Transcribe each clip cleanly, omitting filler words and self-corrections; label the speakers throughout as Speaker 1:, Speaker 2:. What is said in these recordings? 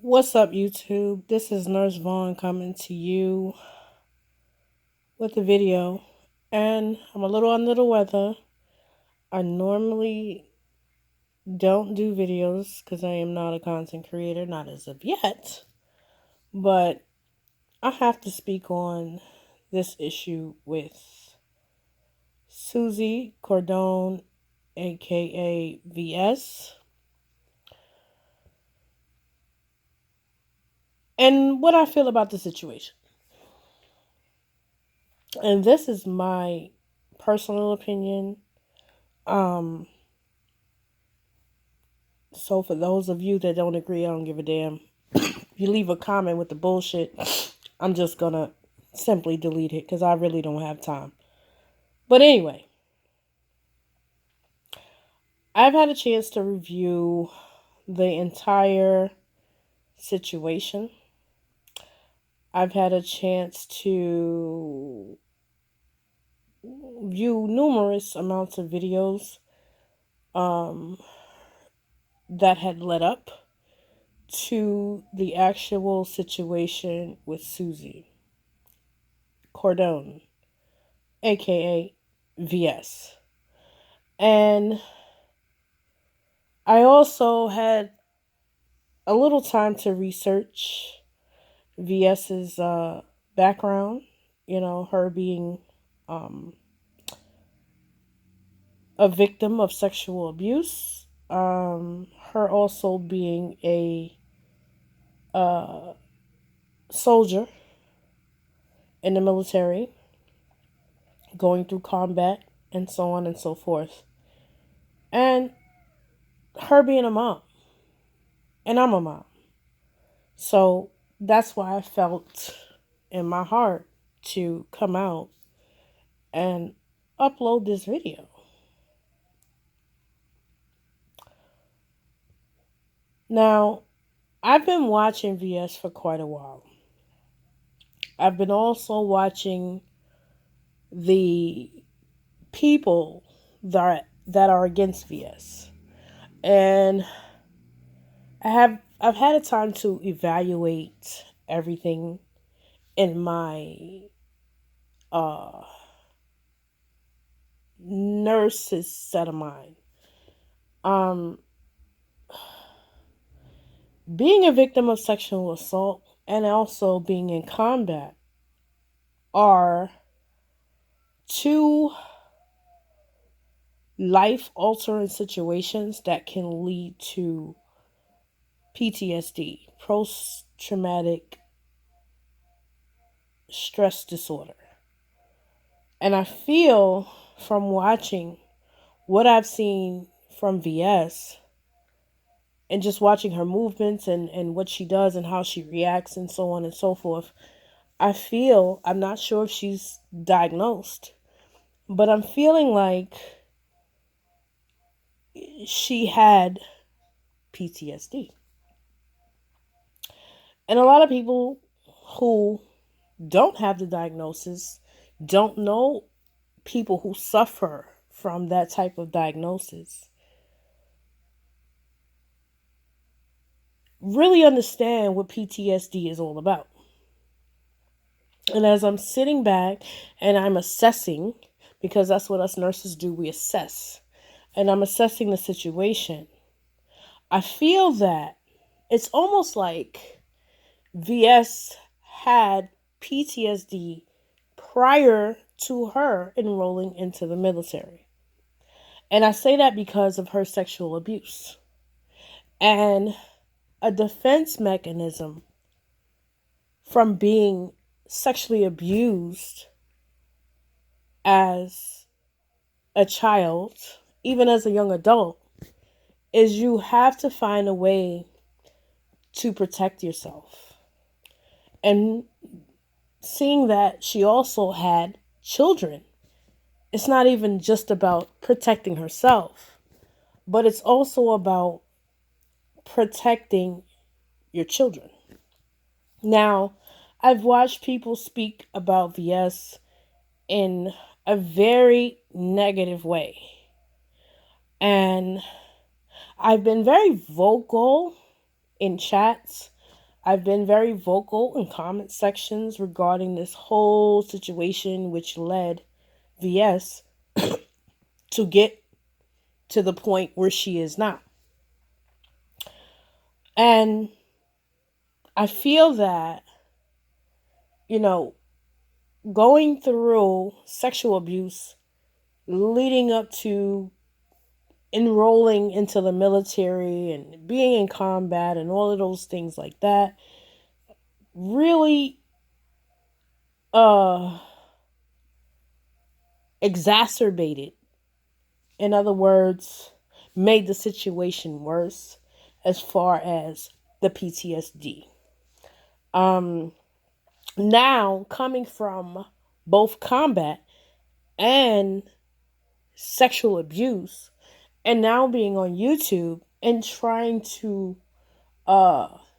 Speaker 1: What's up, YouTube? This is Nurse Vaughn coming to you with a video. And I'm a little under the weather. I normally don't do videos because I am not a content creator, not as of yet. But I have to speak on this issue with SUSIE, CORDON, aka VS, and what I feel about the situation. And this is my personal opinion. Um, So for those of you that don't agree, I don't give a damn. If you leave a comment with the bullshit, I'm just gonna simply delete it because I really don't have time. But anyway, I've had a chance to review the entire situation. I've had a chance to view numerous amounts of videos um, that had led up to the actual situation with SUSIE, Cordone, aka VS. And I also had a little time to research VS's background, her being um, a victim of sexual abuse, her also being a uh, soldier in the military, going through combat, and so on and so forth. And her being a mom, and I'm a mom. So that's why I felt in my heart to come out and upload this video. Now, I've been watching VS for quite a while. I've been also watching the people that are against VS. And I've had a time to evaluate everything in my uh nurse's set of mind. Um Being a victim of sexual assault and also being in combat are two life altering situations that can lead to PTSD, post traumatic stress disorder. And I feel from watching what I've seen from VS and just watching her movements and what she does and how she reacts and so on and so forth, I'm not sure if she's diagnosed, but I'm feeling like she had PTSD. And a lot of people who don't have the diagnosis don't know people who suffer from that type of diagnosis really understand what PTSD is all about. And as I'm sitting back and I'm assessing, because that's what us nurses do, we assess, and I'm assessing the situation, I feel that it's almost like VS had PTSD prior to her enrolling into the military. And I say that because of her sexual abuse. And a defense mechanism from being sexually abused as a child, even as a young adult, is you have to find a way to protect yourself. And seeing that she also had children, it's not even just about protecting herself, but it's also about protecting your children. Now, I've watched people speak about VS in a very negative way. And I've been very vocal in chats I've been very vocal in comment sections regarding this whole situation, which led VS to get to the point where she is now. And I feel that, you know, going through sexual abuse leading up to enrolling into the military and being in combat and all of those things like that really uh exacerbated, in other words, made the situation worse as far as the PTSD. um Now, coming from both combat and sexual abuse, and now being on YouTube and trying to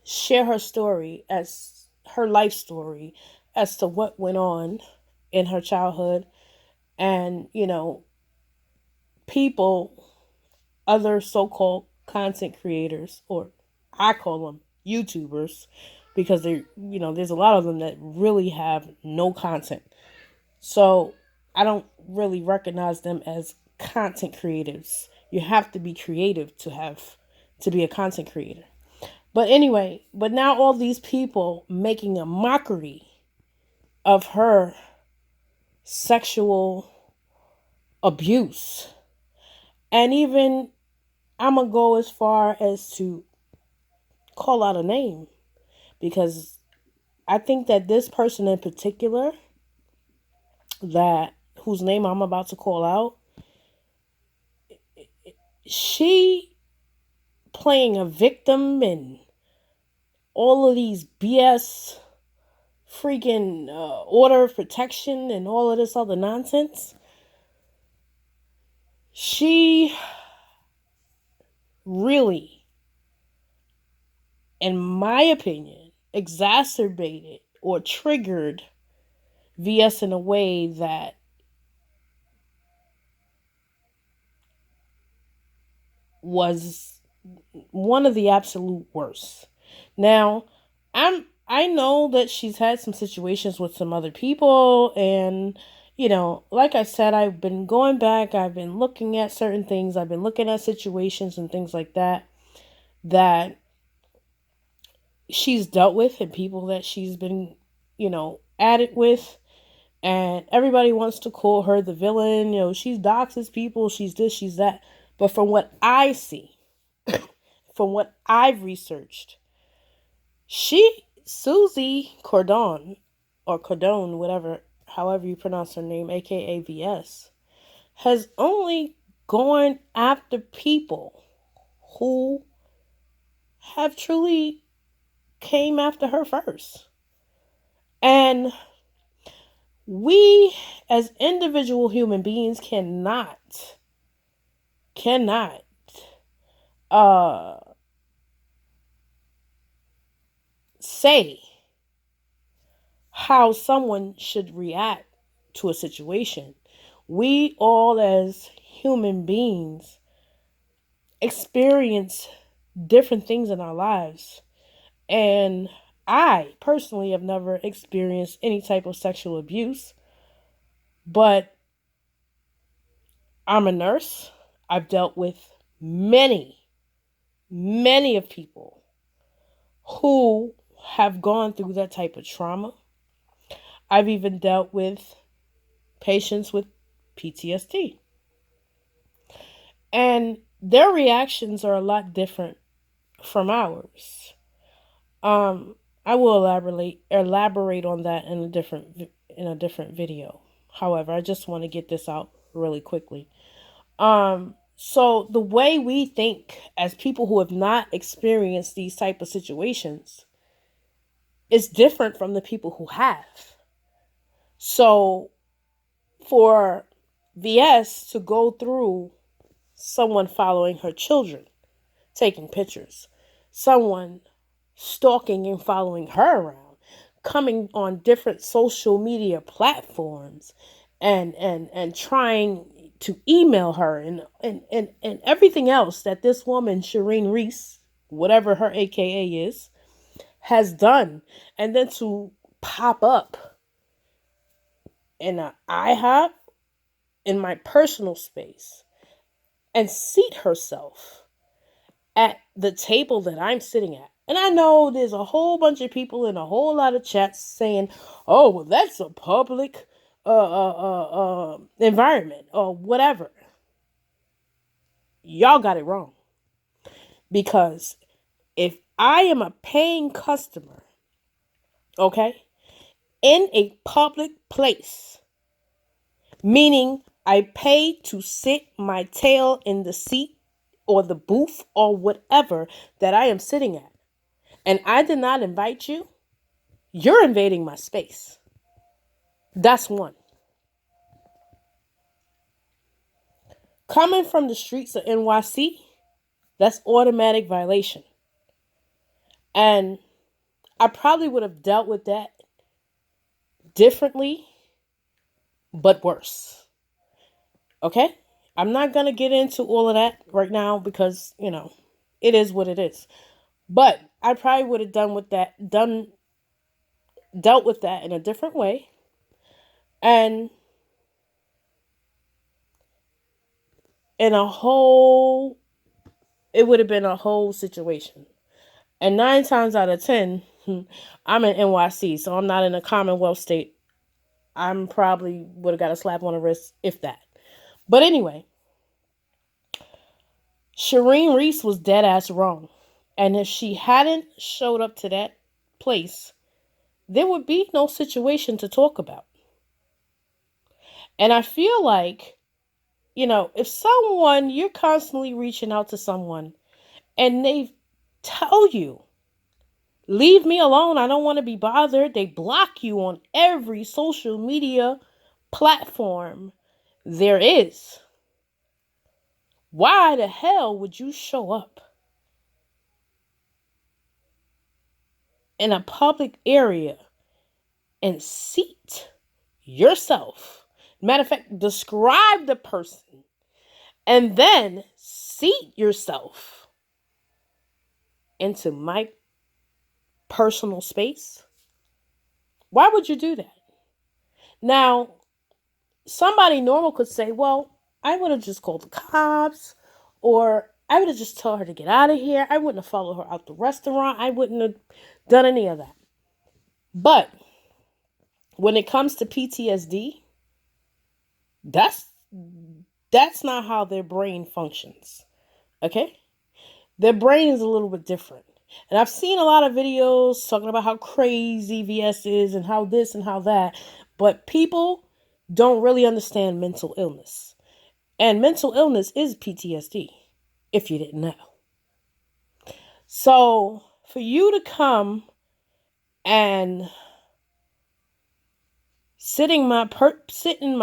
Speaker 1: share her story, as her life story, as to what went on in her childhood, and people, other so-called content creators, or I call them YouTubers, because there's a lot of them that really have no content. So I don't really recognize them as content creatives. You have to be creative to be a content creator. But anyway, but now all these people making a mockery of her sexual abuse. And even I'm going to go as far as to call out a name, because I think that this person in particular, that whose name I'm about to call out, she playing a victim and all of these BS freaking order of protection and all of this other nonsense. She really, in my opinion, exacerbated or triggered VS in a way that was one of the absolute worst. Now, I know that she's had some situations with some other people, and like I said, I've been going back, I've been looking at certain things, I've been looking at situations and things like that she's dealt with, and people that she's been, at it with. And everybody wants to call her the villain. She's doxes people, she's this, she's that. But from what I see, from what I've researched, SUSIE Cordon, or Cordon, whatever, however you pronounce her name, aka VS, has only gone after people who have truly came after her first. And we, as individual human beings, cannot uh say how someone should react to a situation. We all, as human beings, experience different things in our lives. And I personally have never experienced any type of sexual abuse, but I'm a nurse. I've dealt with many, many of people who have gone through that type of trauma. I've even dealt with patients with PTSD. And their reactions are a lot different from ours. I will elaborate on that in a different video. However, I just want to get this out really quickly. So the way we think as people who have not experienced these type of situations is different from the people who have. So for VS to go through someone following her children, taking pictures, someone stalking and following her around, coming on different social media platforms, and trying to email her, and everything else that this woman, Shireen Reese, whatever her AKA is, has done, and then to pop up in an IHOP in my personal space and seat herself at the table that I'm sitting at. And I know there's a whole bunch of people in a whole lot of chats saying, "Oh, well, that's a public environment or whatever." Y'all got it wrong. Because if I am a paying customer, okay, in a public place, meaning I pay to sit my tail in the seat or the booth or whatever that I am sitting at, and I did not invite you, you're invading my space. That's one. Coming from the streets of NYC, that's automatic violation. And I probably would have dealt with that differently, but worse. Okay? I'm not going to get into all of that right now because, it is what it is. But I probably would have dealt with that in a different way. And in it would have been a whole situation. And 9 times out of 10, I'm in NYC, so I'm not in a Commonwealth state. I'm probably would have got a slap on the wrist, if that. But anyway, Shireen Reese was dead ass wrong. And if she hadn't showed up to that place, there would be no situation to talk about. And I feel like, if you're constantly reaching out to someone and they tell you, "Leave me alone, I don't want to be bothered," they block you on every social media platform there is. Why the hell would you show up in a public area and seat yourself? Matter of fact, describe the person and then seat yourself into my personal space? Why would you do that? Now, somebody normal could say, "Well, I would have just called the cops, or I would have just told her to get out of here. I wouldn't have followed her out the restaurant. I wouldn't have done any of that." But when it comes to PTSD, that's not how their brain functions. Okay? Their brain is a little bit different. And I've seen a lot of videos talking about how crazy VS is and how this and how that. But people don't really understand mental illness. And mental illness is PTSD, if you didn't know. So for you to come and sit in my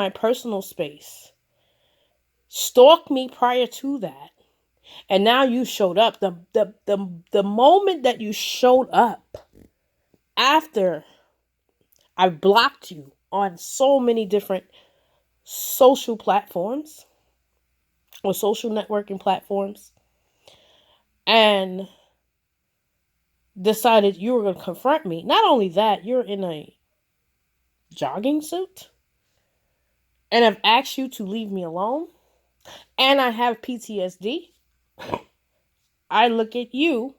Speaker 1: personal space, stalk me prior to that, and now you showed up. The moment that you showed up after I blocked you on so many different social platforms or social networking platforms, and decided you were going to confront me. Not only that, you're in a jogging suit, and I've asked you to leave me alone, and I have PTSD. I look at you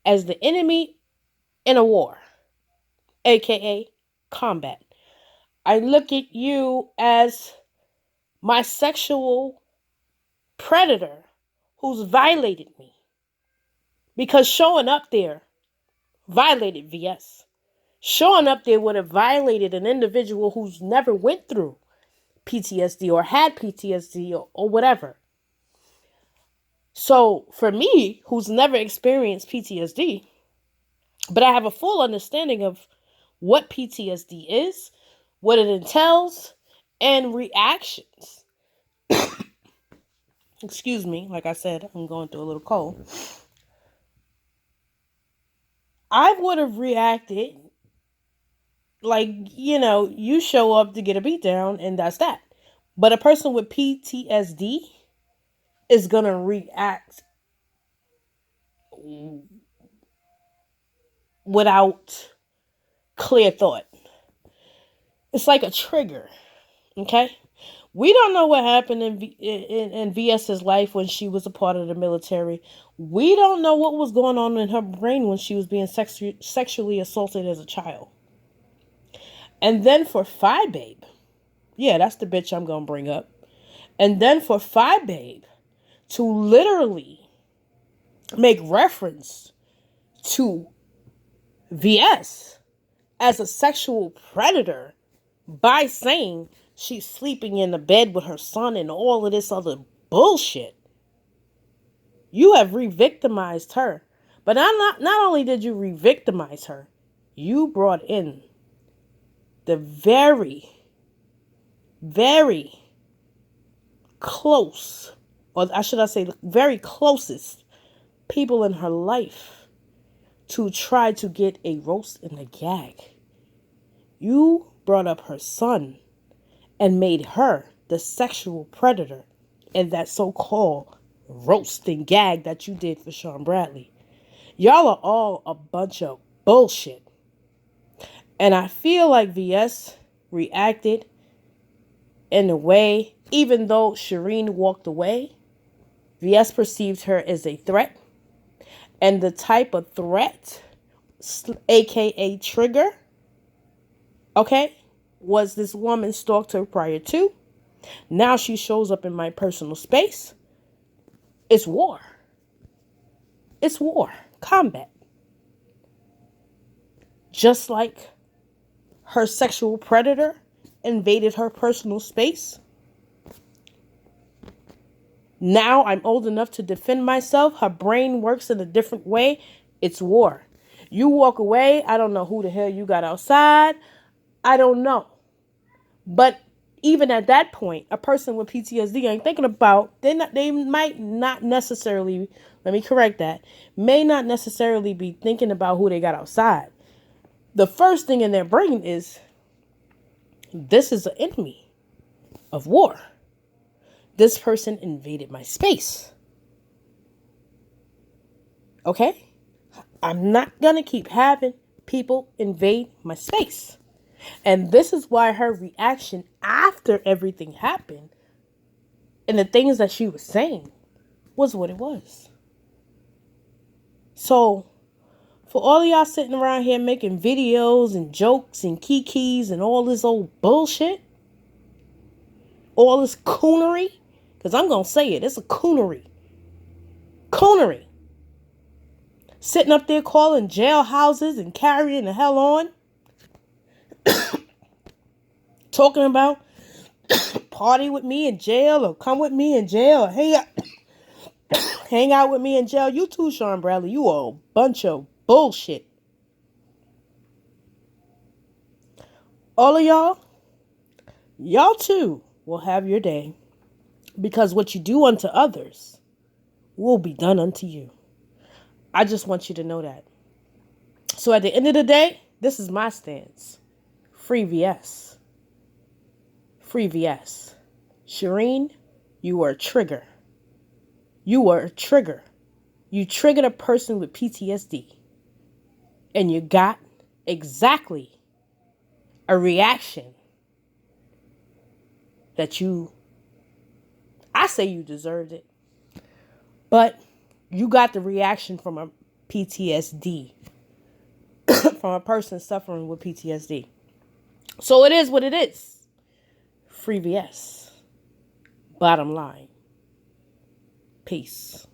Speaker 1: as the enemy in a war, aka combat. I look at you as my sexual predator who's violated me. Because showing up there violated VS. Showing up there would have violated an individual who's never went through PTSD or had PTSD or whatever. So for me, who's never experienced PTSD, but I have a full understanding of what PTSD is, what it entails, and reactions. Excuse me, like I said, I'm going through a little cold. I would have reacted like, you show up to get a beat down and that's that. But a person with PTSD is going to react without clear thought. It's like a trigger, okay? We don't know what happened in VS's life when she was a part of the military. We don't know what was going on in her brain when she was being sexually assaulted as a child. And then for Phi Babe, yeah, that's the bitch I'm going to bring up. And then for Phi Babe to literally make reference to VS as a sexual predator by saying she's sleeping in the bed with her son and all of this other bullshit. You have re-victimized her. But not only did you re-victimize her, you brought in the very, very close, or should I say the very closest people in her life to try to get a roast and a gag. You brought up her son and made her the sexual predator in that so-called roast and gag that you did for Sean Bradley. Y'all are all a bunch of bullshit. And I feel like VS reacted in a way, even though Shireen walked away, VS perceived her as a threat. And the type of threat, aka trigger, okay, was this woman stalked her prior to. Now she shows up in my personal space. It's war. It's war. Combat. Just like her sexual predator invaded her personal space. Now I'm old enough to defend myself. Her brain works in a different way. It's war. You walk away. I don't know who the hell you got outside. I don't know. But even at that point, a person with PTSD ain't thinking about, they might not necessarily, let me correct that, may not necessarily be thinking about who they got outside. The first thing in their brain is, this is an enemy of war. This person invaded my space. Okay? I'm not going to keep having people invade my space. And this is why her reaction after everything happened and the things that she was saying was what it was. So, for all of y'all sitting around here making videos and jokes and kikis and all this old bullshit, all this coonery, because I'm going to say it, it's a coonery. Coonery. Sitting up there calling jailhouses and carrying the hell on. Talking about party with me in jail or come with me in jail or hang out with me in jail. You too, Sean Bradley. You are a bunch of bullshit. All of y'all too will have your day. Because what you do unto others will be done unto you. I just want you to know that. So at the end of the day, this is my stance. Free VS. Free VS. Shireen, you were a trigger. You were a trigger. You triggered a person with PTSD. And you got exactly a reaction that I say you deserved it. But you got the reaction from a PTSD. From a person suffering with PTSD. So it is what it is. Free VS. Bottom line. Peace.